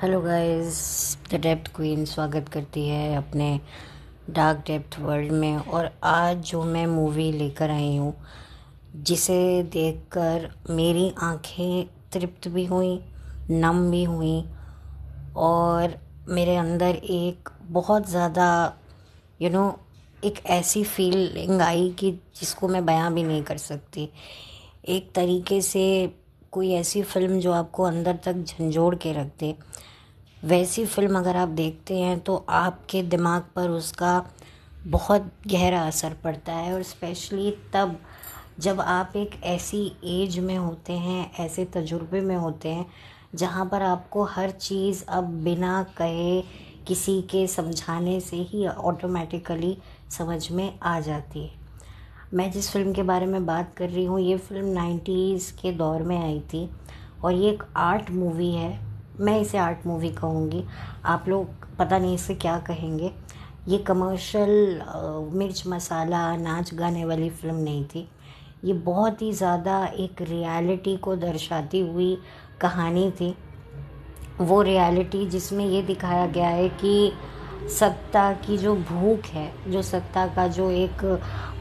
Hello guys, the depth queen स्वागत करती है अपने डार्क डेप्थ वर्ल्ड में। और आज जो मैं मूवी लेकर आई हूँ, जिसे देखकर मेरी आंखें तृप्त भी हुई, नम भी हुई, और मेरे अंदर एक बहुत ज़्यादा यू नो एक ऐसी फीलिंग आई कि जिसको मैं बयां भी नहीं कर सकती। एक तरीके से कोई ऐसी फिल्म जो आपको अंदर तक झंझोड़ के रख दे, वैसी फिल्म अगर आप देखते हैं तो आपके दिमाग पर उसका बहुत गहरा असर पड़ता है। और स्पेशली तब जब आप एक ऐसी एज में होते हैं, ऐसे तजुर्बे में होते हैं जहाँ पर आपको हर चीज़ अब बिना कहे किसी के समझाने से ही ऑटोमेटिकली समझ में आ जाती है। मैं जिस फ़िल्म के बारे में बात कर रही हूँ, ये फ़िल्म 90s के दौर में आई थी और ये एक आर्ट मूवी है। मैं इसे आर्ट मूवी कहूँगी, आप लोग पता नहीं इसे क्या कहेंगे। ये कमर्शियल मिर्च मसाला नाच गाने वाली फ़िल्म नहीं थी। ये बहुत ही ज़्यादा एक रियलिटी को दर्शाती हुई कहानी थी। वो रियलिटी जिसमें ये दिखाया गया है कि सत्ता की जो भूख है, जो सत्ता का जो एक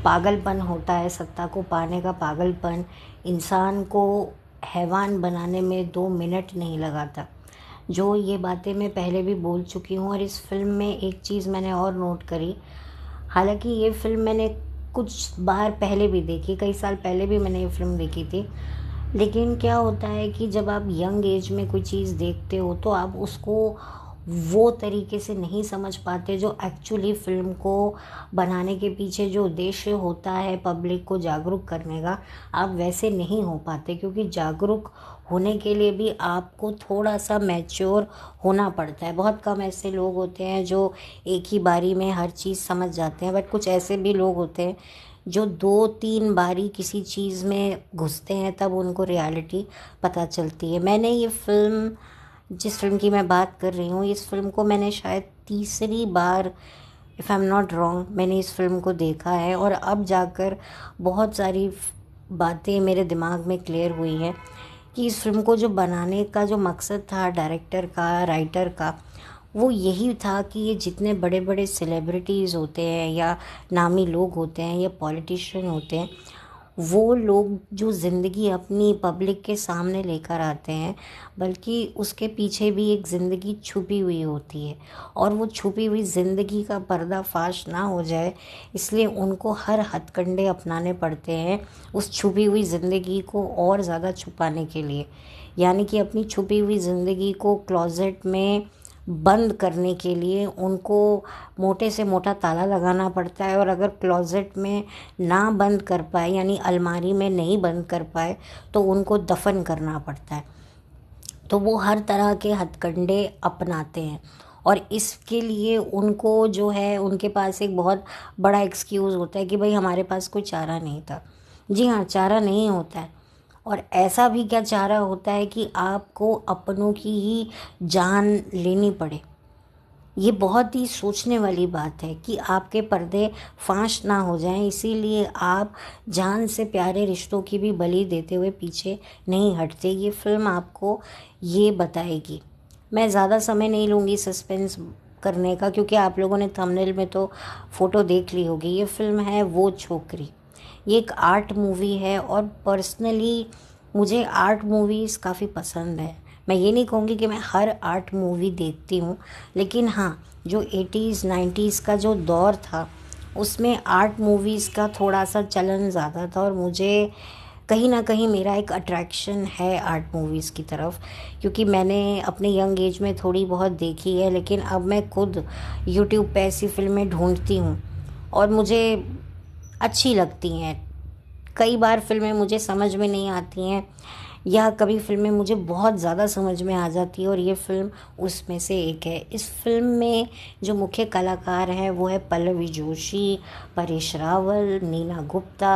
पागलपन होता है, सत्ता को पाने का पागलपन, इंसान को हैवान बनाने में 2 मिनट नहीं लगाता। जो ये बातें मैं पहले भी बोल चुकी हूँ। और इस फिल्म में एक चीज़ मैंने और नोट करी, हालांकि ये फिल्म मैंने कुछ बार पहले भी देखी, कई साल पहले भी मैंने ये फिल्म देखी थी, लेकिन क्या होता है कि जब आप यंग एज में कोई चीज़ देखते हो तो आप उसको वो तरीके से नहीं समझ पाते जो एक्चुअली फिल्म को बनाने के पीछे जो उद्देश्य होता है पब्लिक को जागरूक करने का, आप वैसे नहीं हो पाते। क्योंकि जागरूक होने के लिए भी आपको थोड़ा सा मैच्योर होना पड़ता है। बहुत कम ऐसे लोग होते हैं जो एक ही बारी में हर चीज़ समझ जाते हैं, बट कुछ ऐसे भी लोग होते हैं जो 2-3 बारी किसी चीज़ में घुसते हैं, तब उनको रियलिटी पता चलती है। मैंने ये फ़िल्म, जिस फिल्म की मैं बात कर रही हूँ, इस फिल्म को मैंने शायद तीसरी बार, if I am not wrong, मैंने इस फिल्म को देखा है। और अब जाकर बहुत सारी बातें मेरे दिमाग में क्लियर हुई हैं कि इस फिल्म को जो बनाने का जो मकसद था डायरेक्टर का, राइटर का, वो यही था कि ये जितने बड़े बड़े सेलिब्रिटीज़ होते हैं या नामी लोग होते हैं या पॉलिटिशियन होते हैं, वो लोग जो ज़िंदगी अपनी पब्लिक के सामने लेकर आते हैं, बल्कि उसके पीछे भी एक ज़िंदगी छुपी हुई होती है। और वो छुपी हुई ज़िंदगी का पर्दाफाश ना हो जाए, इसलिए उनको हर हथकंडे अपनाने पड़ते हैं उस छुपी हुई ज़िंदगी को और ज़्यादा छुपाने के लिए। यानी कि अपनी छुपी हुई ज़िंदगी को क्लोजेट में बंद करने के लिए उनको मोटे से मोटा ताला लगाना पड़ता है। और अगर क्लोजेट में ना बंद कर पाए, यानी अलमारी में नहीं बंद कर पाए, तो उनको दफन करना पड़ता है। तो वो हर तरह के हथकंडे अपनाते हैं और इसके लिए उनको जो है, उनके पास एक बहुत बड़ा एक्सक्यूज़ होता है कि भाई हमारे पास कोई चारा नहीं था। जी हाँ, चारा नहीं होता है। और ऐसा भी क्या चारा होता है कि आपको अपनों की ही जान लेनी पड़े। ये बहुत ही सोचने वाली बात है कि आपके पर्दे फांस ना हो जाएं, इसीलिए आप जान से प्यारे रिश्तों की भी बलि देते हुए पीछे नहीं हटते। ये फिल्म आपको ये बताएगी। मैं ज़्यादा समय नहीं लूँगी सस्पेंस करने का, क्योंकि आप लोगों ने थंबनेल में तो फ़ोटो देख ली होगी। ये फिल्म है वो छोकरी। ये एक आर्ट मूवी है और पर्सनली मुझे आर्ट मूवीज़ काफ़ी पसंद है। मैं ये नहीं कहूँगी कि मैं हर आर्ट मूवी देखती हूँ, लेकिन हाँ, जो 80s 90s का जो दौर था उसमें आर्ट मूवीज़ का थोड़ा सा चलन ज़्यादा था। और मुझे कहीं ना कहीं मेरा एक अट्रैक्शन है आर्ट मूवीज़ की तरफ, क्योंकि मैंने अपने यंग एज में थोड़ी बहुत देखी है। लेकिन अब मैं खुद यूट्यूब पे ऐसी फिल्में ढूंढती हूँ और मुझे अच्छी लगती हैं। कई बार फिल्में मुझे समझ में नहीं आती हैं, या कभी फिल्में मुझे बहुत ज़्यादा समझ में आ जाती है, और ये फिल्म उसमें से एक है। इस फिल्म में जो मुख्य कलाकार हैं वो है पल्लवी जोशी, परेश रावल, नीना गुप्ता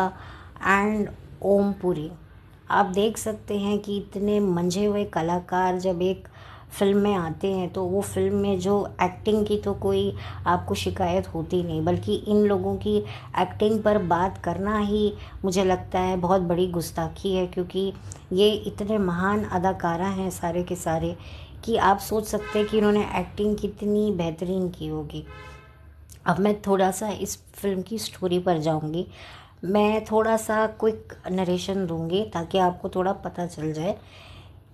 एंड ओम पुरी। आप देख सकते हैं कि इतने मंझे हुए कलाकार जब एक फ़िल्म में आते हैं तो वो फिल्म में जो एक्टिंग की तो कोई आपको शिकायत होती नहीं, बल्कि इन लोगों की एक्टिंग पर बात करना ही मुझे लगता है बहुत बड़ी गुस्ताखी है। क्योंकि ये इतने महान अदाकारा हैं सारे के सारे कि आप सोच सकते हैं कि इन्होंने एक्टिंग कितनी बेहतरीन की होगी। अब मैं थोड़ा सा इस फिल्म की स्टोरी पर जाऊंगी। मैं थोड़ा सा क्विक नरेशन दूंगी ताकि आपको थोड़ा पता चल जाए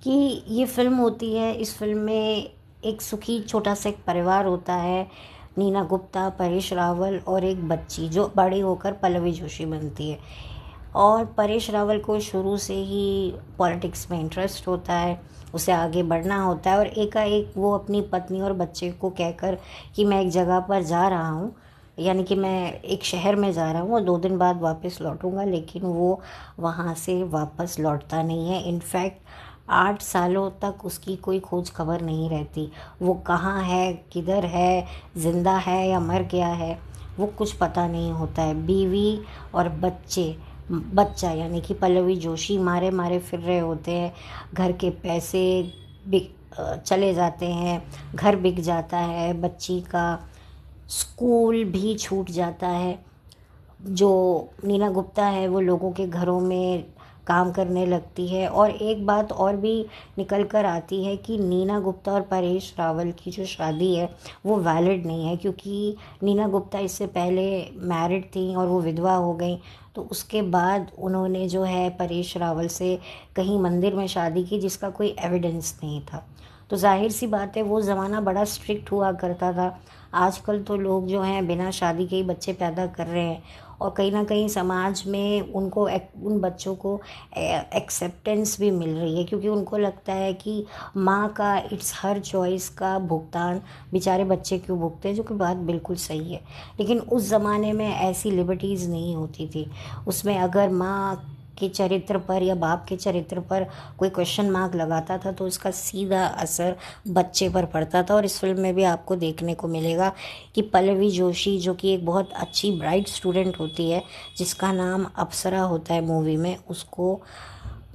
कि ये फिल्म होती है। इस फिल्म में एक सुखी छोटा सा एक परिवार होता है। नीना गुप्ता, परेश रावल और एक बच्ची जो बड़ी होकर पल्लवी जोशी बनती है। और परेश रावल को शुरू से ही पॉलिटिक्स में इंटरेस्ट होता है, उसे आगे बढ़ना होता है और एकाएक वो अपनी पत्नी और बच्चे को कहकर कि मैं एक जगह पर जा रहा हूँ, यानी कि मैं एक शहर में जा रहा हूँ और 2 दिन बाद वापस लौटूंगा, लेकिन वो वहाँ से वापस लौटता नहीं है। इनफैक्ट 8 सालों तक उसकी कोई खोज खबर नहीं रहती। वो कहाँ है, किधर है, जिंदा है या मर गया है, वो कुछ पता नहीं होता है। बीवी और बच्चा यानी कि पल्लवी जोशी मारे मारे फिर रहे होते हैं। घर के पैसे चले जाते हैं, घर बिक जाता है, बच्ची का स्कूल भी छूट जाता है। जो नीना गुप्ता है वो लोगों के घरों में काम करने लगती है। और एक बात और भी निकल कर आती है कि नीना गुप्ता और परेश रावल की जो शादी है वो वैलिड नहीं है, क्योंकि नीना गुप्ता इससे पहले मैरिड थी और वो विधवा हो गई। तो उसके बाद उन्होंने जो है परेश रावल से कहीं मंदिर में शादी की जिसका कोई एविडेंस नहीं था। तो जाहिर सी बात है वो ज़माना बड़ा स्ट्रिक्ट हुआ करता था। आजकल तो लोग जो हैं बिना शादी के ही बच्चे पैदा कर रहे हैं और कहीं ना कहीं समाज में उनको उन बच्चों को एक्सेप्टेंस भी मिल रही है, क्योंकि उनको लगता है कि माँ का इट्स हर चॉइस का भुगतान बेचारे बच्चे क्यों भुगते हैं, जो कि बात बिल्कुल सही है। लेकिन उस ज़माने में ऐसी लिबर्टीज़ नहीं होती थी। उसमें अगर माँ के चरित्र पर या बाप के चरित्र पर कोई क्वेश्चन मार्क लगाता था तो उसका सीधा असर बच्चे पर पड़ता था। और इस फिल्म में भी आपको देखने को मिलेगा कि पल्लवी जोशी जो कि एक बहुत अच्छी ब्राइट स्टूडेंट होती है, जिसका नाम अप्सरा होता है मूवी में, उसको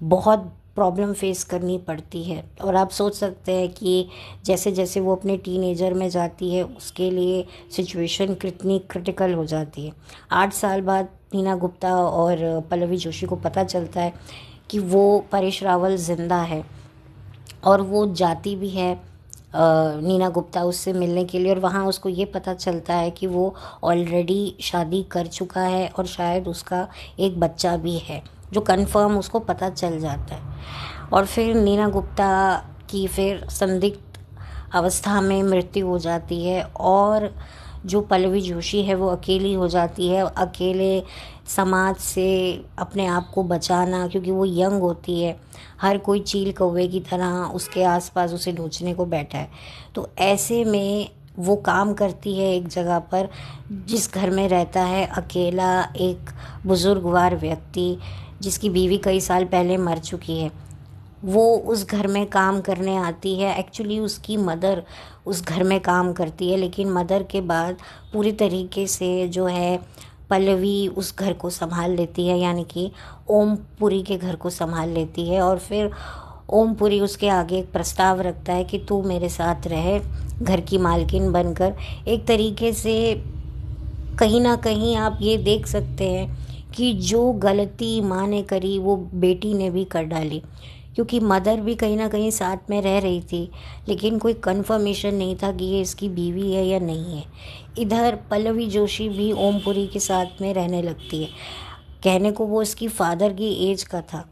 बहुत प्रॉब्लम फेस करनी पड़ती है। और आप सोच सकते हैं कि जैसे जैसे वो अपने टीनेजर में जाती है उसके लिए सिचुएशन कितनी क्रिटिकल हो जाती है। 8 साल बाद नीना गुप्ता और पल्लवी जोशी को पता चलता है कि वो परेश रावल ज़िंदा है और वो जाती भी है नीना गुप्ता उससे मिलने के लिए। और वहाँ उसको ये पता चलता है कि वो ऑलरेडी शादी कर चुका है और शायद उसका एक बच्चा भी है, जो कंफर्म उसको पता चल जाता है। और फिर नीना गुप्ता की फिर संदिग्ध अवस्था में मृत्यु हो जाती है और जो पल्लवी जोशी है वो अकेली हो जाती है। अकेले समाज से अपने आप को बचाना, क्योंकि वो यंग होती है, हर कोई चील कौवे की तरह उसके आसपास उसे नोचने को बैठा है। तो ऐसे में वो काम करती है एक जगह पर जिस घर में रहता है अकेला एक बुजुर्गवार व्यक्ति जिसकी बीवी कई साल पहले मर चुकी है। वो उस घर में काम करने आती है। एक्चुअली उसकी मदर उस घर में काम करती है, लेकिन मदर के बाद पूरी तरीके से जो है पल्लवी उस घर को संभाल लेती है, यानी कि ओमपुरी के घर को संभाल लेती है। और फिर ओमपुरी उसके आगे एक प्रस्ताव रखता है कि तू मेरे साथ रहे घर की मालकिन बनकर। एक तरीके से कहीं ना कहीं आप ये देख सकते हैं कि जो गलती माँ ने करी वो बेटी ने भी कर डाली, क्योंकि मदर भी कहीं ना कहीं साथ में रह रही थी, लेकिन कोई कंफर्मेशन नहीं था कि ये इसकी बीवी है या नहीं है। इधर पल्लवी जोशी भी ओमपुरी के साथ में रहने लगती है। कहने को वो इसकी फादर की एज का था,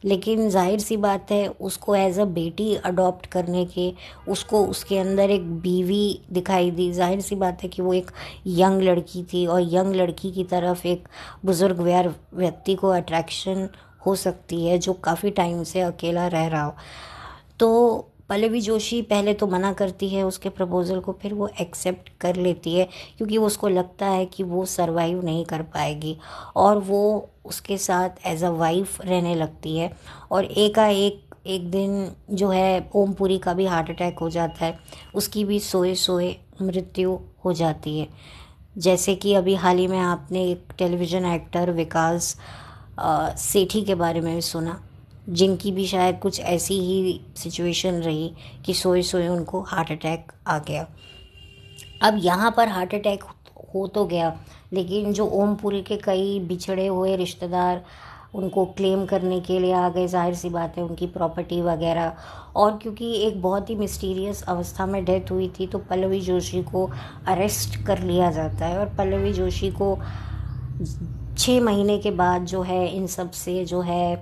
लेकिन जाहिर सी बात है उसको एज अ बेटी अडॉप्ट करने के उसको उसके अंदर एक बीवी दिखाई दी। जाहिर सी बात है कि वो एक यंग लड़की थी और यंग लड़की की तरफ एक बुजुर्ग व्यक्ति को अट्रैक्शन हो सकती है जो काफ़ी टाइम से अकेला रह रहा हो। तो पल्लवी जोशी पहले तो मना करती है उसके प्रपोज़ल को, फिर वो एक्सेप्ट कर लेती है क्योंकि उसको लगता है कि वो सरवाइव नहीं कर पाएगी और वो उसके साथ एज अ वाइफ रहने लगती है। और एक दिन जो है ओमपुरी का भी हार्ट अटैक हो जाता है, उसकी भी सोए सोए मृत्यु हो जाती है। जैसे कि अभी हाल ही में आपने एक टेलीविज़न एक्टर विकास सेठी के बारे में भी सुना, जिनकी भी शायद कुछ ऐसी ही सिचुएशन रही कि सोए सोए उनको हार्ट अटैक आ गया। अब यहाँ पर हार्ट अटैक हो तो गया, लेकिन जो ओमपुरी के कई बिछड़े हुए रिश्तेदार उनको क्लेम करने के लिए आ गए, ज़ाहिर सी बात है उनकी प्रॉपर्टी वगैरह। और क्योंकि एक बहुत ही मिस्टीरियस अवस्था में डेथ हुई थी तो पल्लवी जोशी को अरेस्ट कर लिया जाता है और पल्लवी जोशी को 6 महीने के बाद जो है इन सब से जो है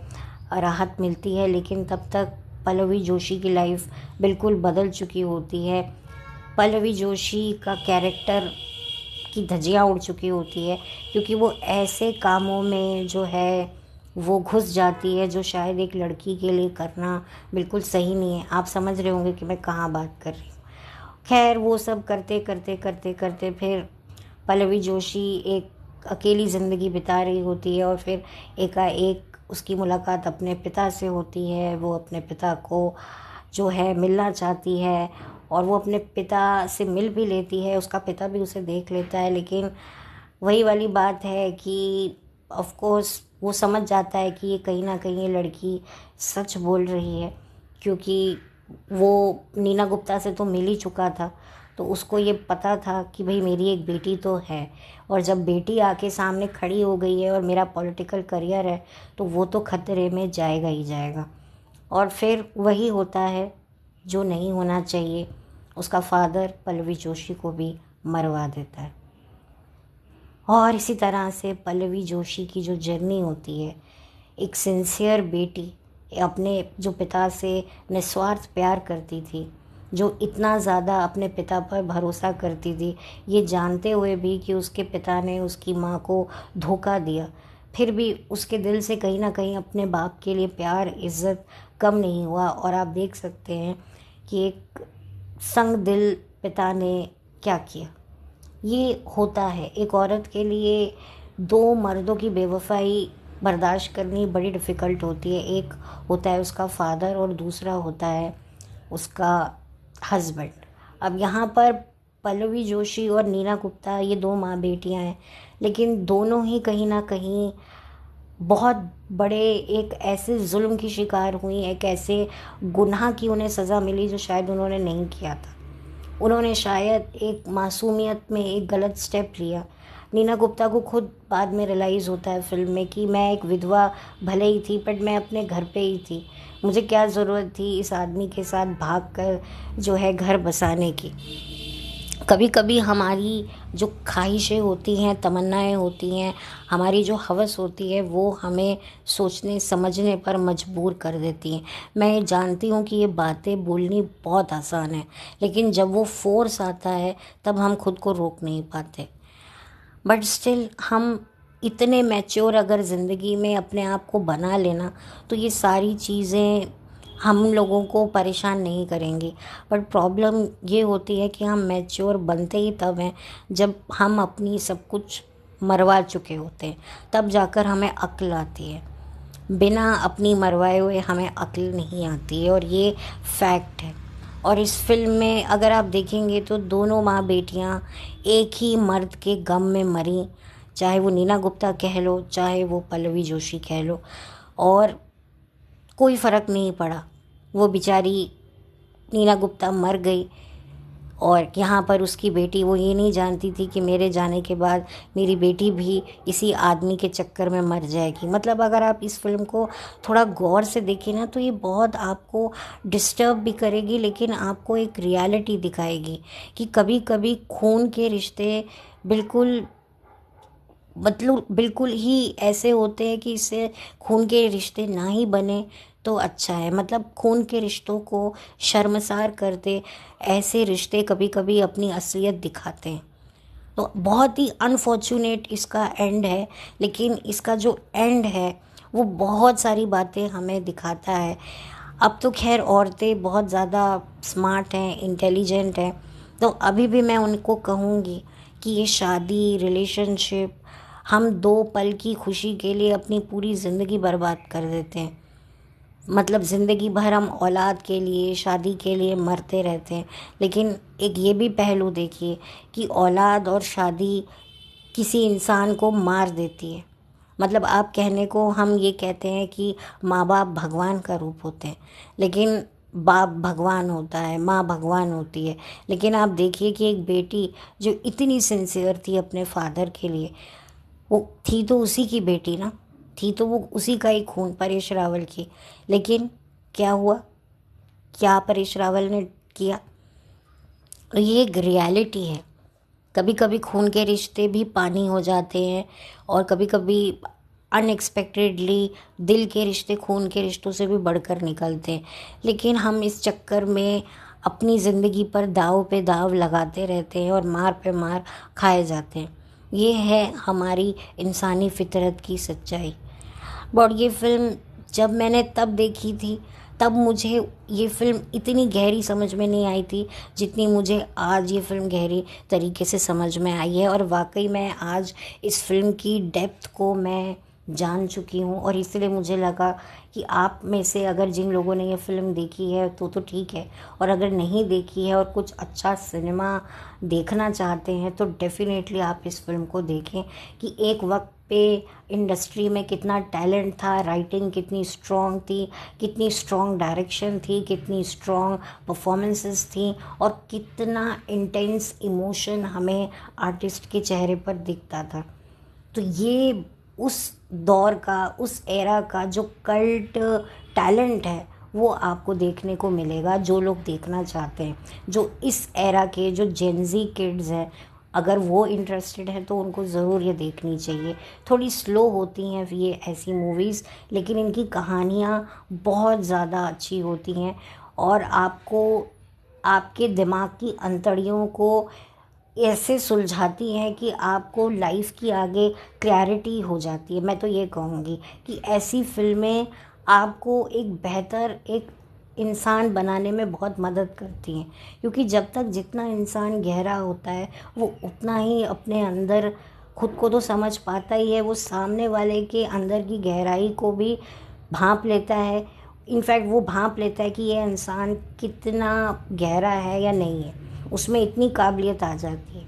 राहत मिलती है। लेकिन तब तक पल्लवी जोशी की लाइफ बिल्कुल बदल चुकी होती है। पल्लवी जोशी का कैरेक्टर की धज्जियाँ उड़ चुकी होती है क्योंकि वो ऐसे कामों में जो है वो घुस जाती है जो शायद एक लड़की के लिए करना बिल्कुल सही नहीं है। आप समझ रहे होंगे कि मैं कहाँ बात कर रही हूँ। खैर वो सब करते करते करते करते फिर पल्लवी जोशी एक अकेली ज़िंदगी बिता रही होती है और फिर एकाएक उसकी मुलाकात अपने पिता से होती है। वो अपने पिता को जो है मिलना चाहती है और वो अपने पिता से मिल भी लेती है, उसका पिता भी उसे देख लेता है। लेकिन वही वाली बात है कि ऑफ कोर्स वो समझ जाता है कि ये कहीं ना कहीं ये लड़की सच बोल रही है क्योंकि वो नीना गुप्ता से तो मिल ही चुका था। तो उसको ये पता था कि भाई मेरी एक बेटी तो है और जब बेटी आके सामने खड़ी हो गई है और मेरा पॉलिटिकल करियर है तो वो तो खतरे में जाएगा ही जाएगा। और फिर वही होता है जो नहीं होना चाहिए, उसका फादर पल्लवी जोशी को भी मरवा देता है। और इसी तरह से पल्लवी जोशी की जो जर्नी होती है, एक सिंसियर बेटी अपने जो पिता से निस्वार्थ प्यार करती थी, जो इतना ज़्यादा अपने पिता पर भरोसा करती थी, ये जानते हुए भी कि उसके पिता ने उसकी माँ को धोखा दिया, फिर भी उसके दिल से कहीं ना कहीं अपने बाप के लिए प्यार इज़्ज़त कम नहीं हुआ। और आप देख सकते हैं कि एक संग दिल पिता ने क्या किया। ये होता है एक औरत के लिए, दो मर्दों की बेवफाई बर्दाश्त करनी बड़ी डिफ़िकल्ट होती है। एक होता है उसका फादर और दूसरा होता है उसका हस्बैंड। अब यहाँ पर पल्लवी जोशी और नीना गुप्ता ये दो माँ बेटियाँ हैं, लेकिन दोनों ही कहीं ना कहीं बहुत बड़े एक ऐसे जुल्म की शिकार हुई, एक ऐसे गुनाह की उन्हें सज़ा मिली जो शायद उन्होंने नहीं किया था। उन्होंने शायद एक मासूमियत में एक गलत स्टेप लिया। नीना गुप्ता को खुद बाद में रियलाइज़ होता है फिल्म में कि मैं एक विधवा भले ही थी बट मैं अपने घर पे ही थी, मुझे क्या ज़रूरत थी इस आदमी के साथ भागकर जो है घर बसाने की। कभी कभी हमारी जो ख्वाहिशें होती हैं, तमन्नाएं होती हैं, हमारी जो हवस होती है वो हमें सोचने समझने पर मजबूर कर देती हैं। मैं जानती हूँ कि ये बातें बोलनी बहुत आसान है, लेकिन जब वो फोर्स आता है तब हम खुद को रोक नहीं पाते। बट स्टिल हम इतने मैच्योर अगर ज़िंदगी में अपने आप को बना लेना तो ये सारी चीज़ें हम लोगों को परेशान नहीं करेंगी। बट प्रॉब्लम ये होती है कि हम मैच्योर बनते ही तब हैं जब हम अपनी सब कुछ मरवा चुके होते हैं, तब जाकर हमें अक्ल आती है। बिना अपनी मरवाए हुए हमें अक्ल नहीं आती है और ये फैक्ट है। और इस फिल्म में अगर आप देखेंगे तो दोनों माँ बेटियाँ एक ही मर्द के गम में मरी, चाहे वो नीना गुप्ता कह लो चाहे वो पल्लवी जोशी कह लो, और कोई फ़र्क नहीं पड़ा। वो बेचारी नीना गुप्ता मर गई और यहाँ पर उसकी बेटी, वो ये नहीं जानती थी कि मेरे जाने के बाद मेरी बेटी भी इसी आदमी के चक्कर में मर जाएगी। मतलब अगर आप इस फिल्म को थोड़ा गौर से देखें ना तो ये बहुत आपको डिस्टर्ब भी करेगी, लेकिन आपको एक रियलिटी दिखाएगी कि कभी कभी खून के रिश्ते बिल्कुल मतलब बिल्कुल ही ऐसे होते हैं कि इससे खून के रिश्ते ना ही बने तो अच्छा है। मतलब खून के रिश्तों को शर्मसार करते ऐसे रिश्ते कभी कभी अपनी असलियत दिखाते हैं। तो बहुत ही अनफॉर्चुनेट इसका एंड है, लेकिन इसका जो एंड है वो बहुत सारी बातें हमें दिखाता है। अब तो खैर औरतें बहुत ज़्यादा स्मार्ट हैं, इंटेलिजेंट हैं, तो अभी भी मैं उनको कहूँगी कि ये शादी रिलेशनशिप, हम 2 पल की खुशी के लिए अपनी पूरी ज़िंदगी बर्बाद कर देते हैं। मतलब ज़िंदगी भर हम औलाद के लिए शादी के लिए मरते रहते हैं। लेकिन एक ये भी पहलू देखिए कि औलाद और शादी किसी इंसान को मार देती है। मतलब आप कहने को हम ये कहते हैं कि माँ बाप भगवान का रूप होते हैं, लेकिन बाप भगवान होता है, माँ भगवान होती है। लेकिन आप देखिए कि एक बेटी जो इतनी सिंसियर थी अपने फादर के लिए, वो थी तो उसी की बेटी ना, थी तो वो उसी का ही खून, परेश रावल की। लेकिन क्या हुआ, क्या परेश रावल ने किया? तो ये एक रियलिटी है। कभी कभी खून के रिश्ते भी पानी हो जाते हैं, और कभी कभी अनएक्सपेक्टेडली दिल के रिश्ते खून के रिश्तों से भी बढ़कर निकलते हैं। लेकिन हम इस चक्कर में अपनी ज़िंदगी पर दाव पे दाव लगाते रहते हैं और मार पे मार खाए जाते हैं। ये है हमारी इंसानी फितरत की सच्चाई। बट ये फ़िल्म जब मैंने तब देखी थी, तब मुझे ये फ़िल्म इतनी गहरी समझ में नहीं आई थी जितनी मुझे आज ये फ़िल्म गहरी तरीके से समझ में आई है। और वाकई मैं आज इस फ़िल्म की डेप्थ को मैं जान चुकी हूँ, और इसलिए मुझे लगा कि आप में से अगर जिन लोगों ने ये फ़िल्म देखी है तो ठीक है, और अगर नहीं देखी है और कुछ अच्छा सिनेमा देखना चाहते हैं तो डेफ़िनेटली आप इस फ़िल्म को देखें कि एक वक्त पे इंडस्ट्री में कितना टैलेंट था, राइटिंग कितनी स्ट्रॉन्ग थी, कितनी स्ट्रॉन्ग डायरेक्शन थी, कितनी स्ट्रॉन्ग परफॉर्मेंसेस थी, और कितना इंटेंस इमोशन हमें आर्टिस्ट के चेहरे पर दिखता था। तो ये उस दौर का, उस एरा का जो कल्ट टैलेंट है वो आपको देखने को मिलेगा, जो लोग देखना चाहते हैं। जो इस एरा के जो जेनजी किड्स हैं, अगर वो इंटरेस्टेड हैं तो उनको ज़रूर ये देखनी चाहिए। थोड़ी स्लो होती हैं ये ऐसी मूवीज़, लेकिन इनकी कहानियाँ बहुत ज़्यादा अच्छी होती हैं, और आपको आपके दिमाग की अंतड़ियों को ऐसे सुलझाती हैं कि आपको लाइफ की आगे क्लैरिटी हो जाती है। मैं तो ये कहूँगी कि ऐसी फ़िल्में आपको एक बेहतर एक इंसान बनाने में बहुत मदद करती हैं, क्योंकि जब तक जितना इंसान गहरा होता है वो उतना ही अपने अंदर खुद को तो समझ पाता ही है, वो सामने वाले के अंदर की गहराई को भी भांप लेता है। इनफैक्ट वो भांप लेता है कि ये इंसान कितना गहरा है या नहीं है, उसमें इतनी काबिलियत आ जाती है।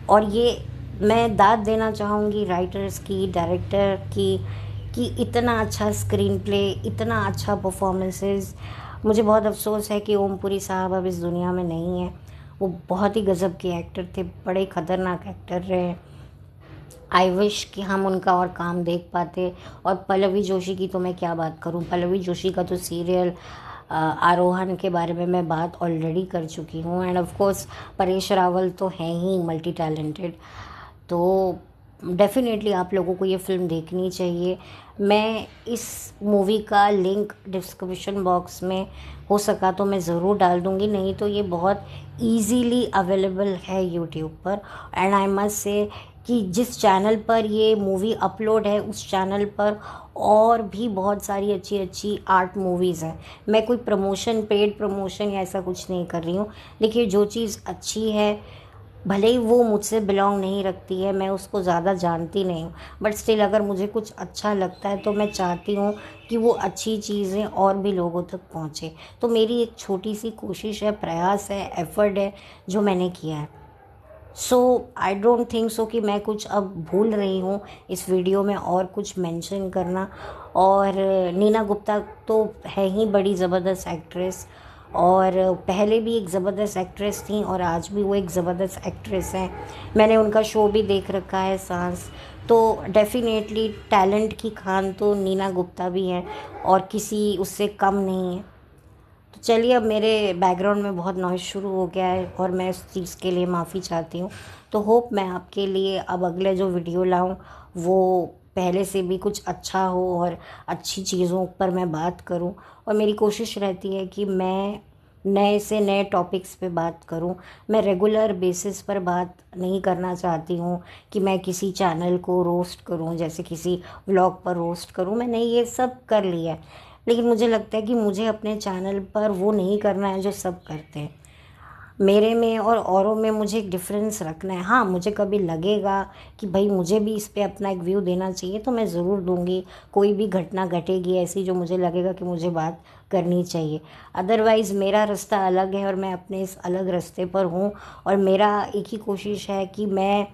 और ये मैं दाद देना चाहूँगी राइटर्स की, डायरेक्टर की, कि इतना अच्छा स्क्रीन प्ले, इतना अच्छा परफॉर्मेंसेस। मुझे बहुत अफसोस है कि ओमपुरी साहब अब इस दुनिया में नहीं है। वो बहुत ही गज़ब के एक्टर थे, बड़े ख़तरनाक एक्टर रहे। आई विश कि हम उनका और काम देख पाते। और पल्लवी जोशी की तो मैं क्या बात करूं, पल्लवी जोशी का तो सीरियल आरोहण के बारे में मैं बात ऑलरेडी कर चुकी हूँ। End of course Paresh Rawal तो हैं ही मल्टी टैलेंटेड। तो डेफिनेटली आप लोगों को ये फ़िल्म देखनी चाहिए। मैं इस मूवी का लिंक डिस्क्रिप्शन बॉक्स में हो सका तो मैं ज़रूर डाल दूँगी, नहीं तो ये बहुत ईजीली अवेलेबल है यूट्यूब पर। एंड आई मस्ट से कि जिस चैनल पर ये मूवी अपलोड है उस चैनल पर और भी बहुत सारी अच्छी अच्छी आर्ट मूवीज़ हैं। मैं कोई प्रमोशन, पेड प्रमोशन या ऐसा कुछ नहीं कर रही हूँ। देखिए, जो चीज़ अच्छी है, भले ही वो मुझसे बिलोंग नहीं रखती है, मैं उसको ज़्यादा जानती नहीं हूँ, बट स्टिल अगर मुझे कुछ अच्छा लगता है तो मैं चाहती हूँ कि वो अच्छी चीज़ें और भी लोगों तक पहुँचे। तो मेरी एक छोटी सी कोशिश है, प्रयास है, एफ़र्ट है जो मैंने किया है। सो आई डोंट थिंक सो कि मैं कुछ अब भूल रही हूँ इस वीडियो में और कुछ मेंशन करना। और नीना गुप्ता तो है ही बड़ी ज़बरदस्त एक्ट्रेस, और पहले भी एक ज़बरदस्त एक्ट्रेस थी और आज भी वो एक ज़बरदस्त एक्ट्रेस हैं। मैंने उनका शो भी देख रखा है, सांस। तो डेफिनेटली टैलेंट की खान तो नीना गुप्ता भी हैं, और किसी उससे कम नहीं है। तो चलिए, अब मेरे बैकग्राउंड में बहुत नॉइज़ शुरू हो गया है और मैं उस चीज़ के लिए माफ़ी चाहती हूँ। तो होप मैं आपके लिए अब अगले जो वीडियो लाऊं वो पहले से भी कुछ अच्छा हो और अच्छी चीज़ों पर मैं बात करूं। और मेरी कोशिश रहती है कि मैं नए से नए टॉपिक्स पे बात करूं। मैं रेगुलर बेसिस पर बात नहीं करना चाहती हूं कि मैं किसी चैनल को रोस्ट करूं, जैसे किसी व्लॉग पर रोस्ट करूं। मैंने ये सब कर लिया है, लेकिन मुझे लगता है कि मुझे अपने चैनल पर वो नहीं करना है जो सब करते हैं। मेरे में और औरों में मुझे एक डिफरेंस रखना है। हाँ, मुझे कभी लगेगा कि भाई मुझे भी इस पे अपना एक व्यू देना चाहिए तो मैं ज़रूर दूंगी। कोई भी घटना घटेगी ऐसी जो मुझे लगेगा कि मुझे बात करनी चाहिए। अदरवाइज़ मेरा रास्ता अलग है और मैं अपने इस अलग रास्ते पर हूँ, और मेरा एक ही कोशिश है कि मैं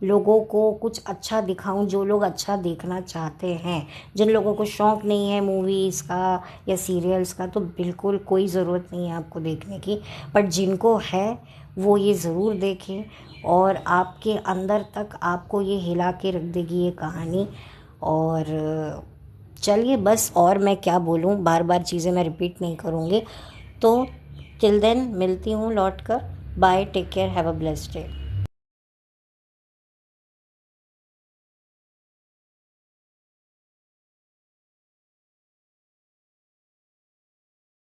लोगों को कुछ अच्छा दिखाऊं, जो लोग अच्छा देखना चाहते हैं। जिन लोगों को शौक़ नहीं है मूवीज़ का या सीरियल्स का तो बिल्कुल कोई ज़रूरत नहीं है आपको देखने की, बट जिनको है वो ये ज़रूर देखें, और आपके अंदर तक आपको ये हिला के रख देगी ये कहानी। और चलिए बस, और मैं क्या बोलूँ, बार बार चीज़ें मैं रिपीट नहीं करूँगी। तो टिल देन मिलती हूँ लौट कर। Bye, take care, have a blessed day.